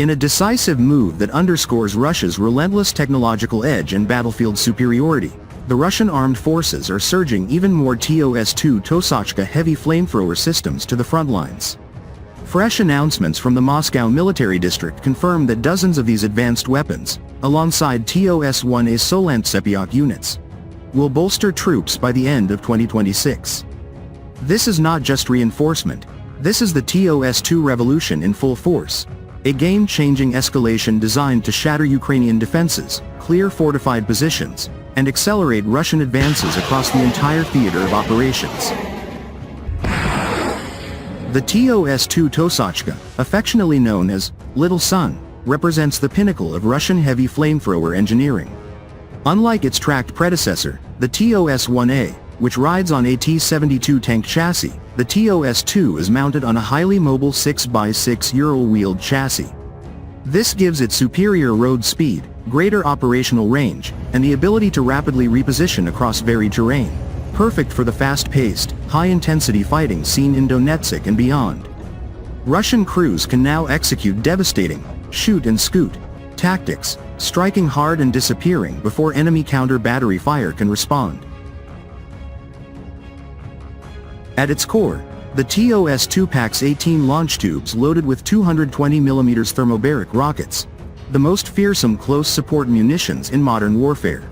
In a decisive move that underscores Russia's relentless technological edge and battlefield superiority, the Russian armed forces are surging even more TOS-2 TOS-2 heavy flamethrower systems to the front lines. Fresh announcements from the Moscow military district confirm that dozens of these advanced weapons, alongside TOS-1A Solantsepiok units, will bolster troops by the end of 2026. This is not just reinforcement, this is the TOS-2 revolution in full force, a game-changing escalation designed to shatter Ukrainian defenses, clear fortified positions, and accelerate Russian advances across the entire theater of operations. The TOS-2 TOS-2, affectionately known as Little Sun, represents the pinnacle of Russian heavy flamethrower engineering. Unlike its tracked predecessor, the TOS-1A, which rides on a T-72 tank chassis, the TOS-2 is mounted on a highly mobile 6x6 Ural-wheeled chassis. This gives it superior road speed, greater operational range, and the ability to rapidly reposition across varied terrain, perfect for the fast-paced, high-intensity fighting seen in Donetsk and beyond. Russian crews can now execute devastating, shoot and scoot tactics, striking hard and disappearing before enemy counter-battery fire can respond. At its core, the TOS-2 packs 18 launch tubes loaded with 220mm Thermobaric rockets, the most fearsome close support munitions in modern warfare.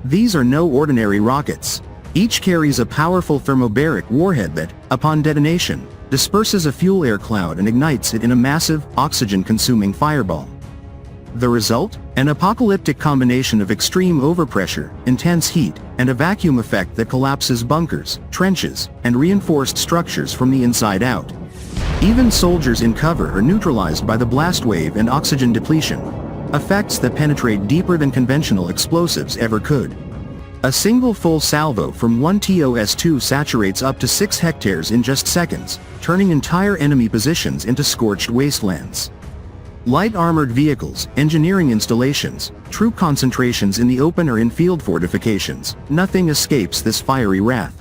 These are no ordinary rockets. Each carries a powerful thermobaric warhead that, upon detonation, disperses a fuel air cloud and ignites it in a massive, oxygen-consuming fireball. The result? An apocalyptic combination of extreme overpressure, intense heat, and a vacuum effect that collapses bunkers, trenches, and reinforced structures from the inside out. Even soldiers in cover are neutralized by the blast wave and oxygen depletion, effects that penetrate deeper than conventional explosives ever could. A single full salvo from one TOS-2 saturates up to 6 hectares in just seconds, turning entire enemy positions into scorched wastelands. Light armored vehicles, engineering installations, troop concentrations in the open or in field fortifications, nothing escapes this fiery wrath.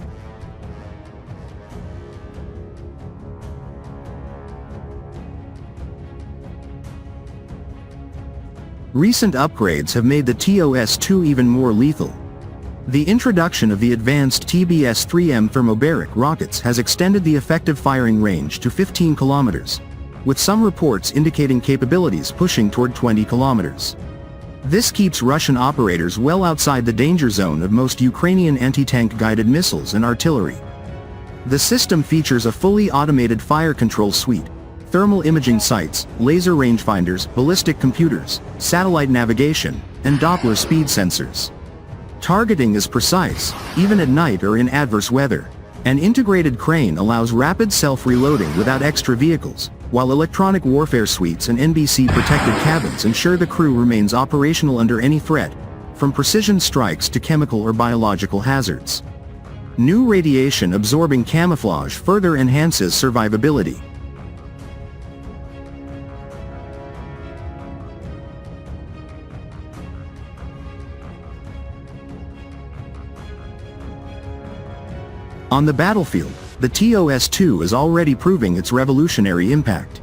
Recent upgrades have made the TOS-2 even more lethal. The introduction of the advanced TBS-3M thermobaric rockets has extended the effective firing range to 15 kilometers, with some reports indicating capabilities pushing toward 20 kilometers. This keeps Russian operators well outside the danger zone of most Ukrainian anti-tank guided missiles and artillery. The system features a fully automated fire control suite, thermal imaging sights, laser rangefinders, ballistic computers, satellite navigation, and Doppler speed sensors. Targeting is precise, even at night or in adverse weather. An integrated crane allows rapid self-reloading without extra vehicles, while electronic warfare suites and NBC-protected cabins ensure the crew remains operational under any threat, from precision strikes to chemical or biological hazards. New radiation-absorbing camouflage further enhances survivability. On the battlefield, the TOS-2 is already proving its revolutionary impact.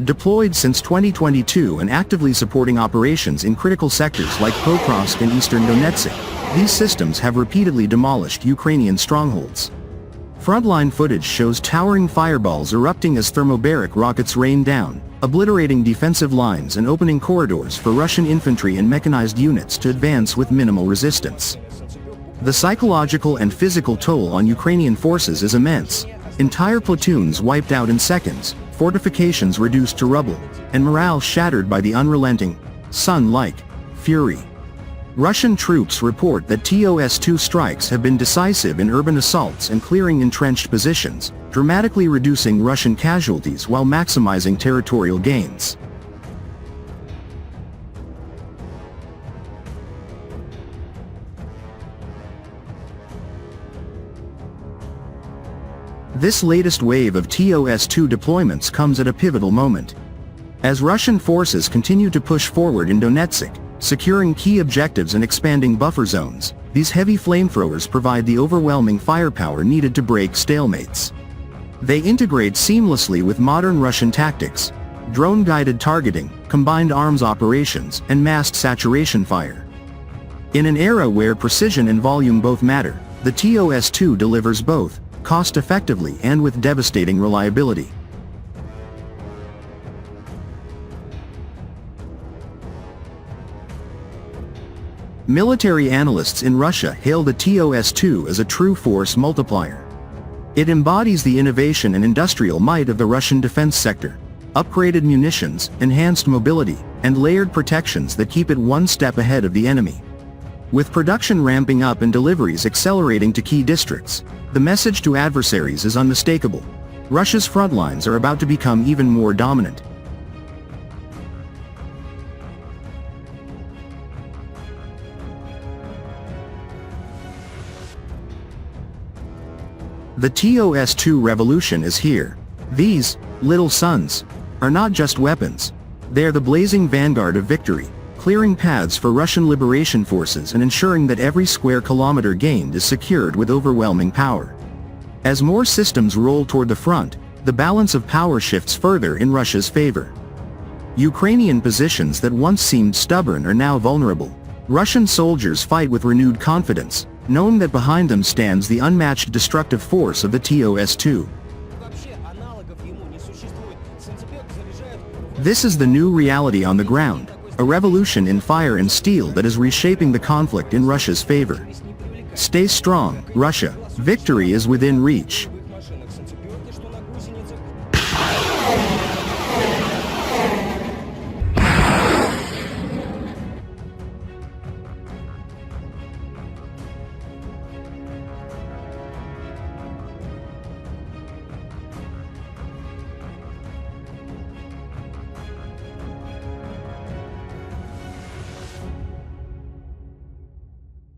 Deployed since 2022 and actively supporting operations in critical sectors like Pokrovsk and eastern Donetsk, these systems have repeatedly demolished Ukrainian strongholds. Frontline footage shows towering fireballs erupting as thermobaric rockets rain down, obliterating defensive lines and opening corridors for Russian infantry and mechanized units to advance with minimal resistance. The psychological and physical toll on Ukrainian forces is immense. Entire platoons wiped out in seconds, fortifications reduced to rubble, and morale shattered by the unrelenting, sun-like fury. Russian troops report that TOS-2 strikes have been decisive in urban assaults and clearing entrenched positions, dramatically reducing Russian casualties while maximizing territorial gains. This latest wave of TOS-2 deployments comes at a pivotal moment. As Russian forces continue to push forward in Donetsk, securing key objectives and expanding buffer zones, these heavy flamethrowers provide the overwhelming firepower needed to break stalemates. They integrate seamlessly with modern Russian tactics, drone-guided targeting, combined arms operations, and massed saturation fire. In an era where precision and volume both matter, the TOS-2 delivers both, cost-effectively and with devastating reliability. Military analysts in Russia hail the TOS-2 as a true force multiplier. It embodies the innovation and industrial might of the Russian defense sector: upgraded munitions, enhanced mobility, and layered protections that keep it one step ahead of the enemy. With production ramping up and deliveries accelerating to key districts, the message to adversaries is unmistakable: Russia's front lines are about to become even more dominant. The TOS-2 revolution is here. These little suns are not just weapons. They are the blazing vanguard of victory, clearing paths for Russian liberation forces and ensuring that every square kilometer gained is secured with overwhelming power. As more systems roll toward the front, the balance of power shifts further in Russia's favor. Ukrainian positions that once seemed stubborn are now vulnerable. Russian soldiers fight with renewed confidence, knowing that behind them stands the unmatched destructive force of the TOS-2. This is the new reality on the ground, a revolution in fire and steel that is reshaping the conflict in Russia's favor. Stay strong, Russia. Victory is within reach.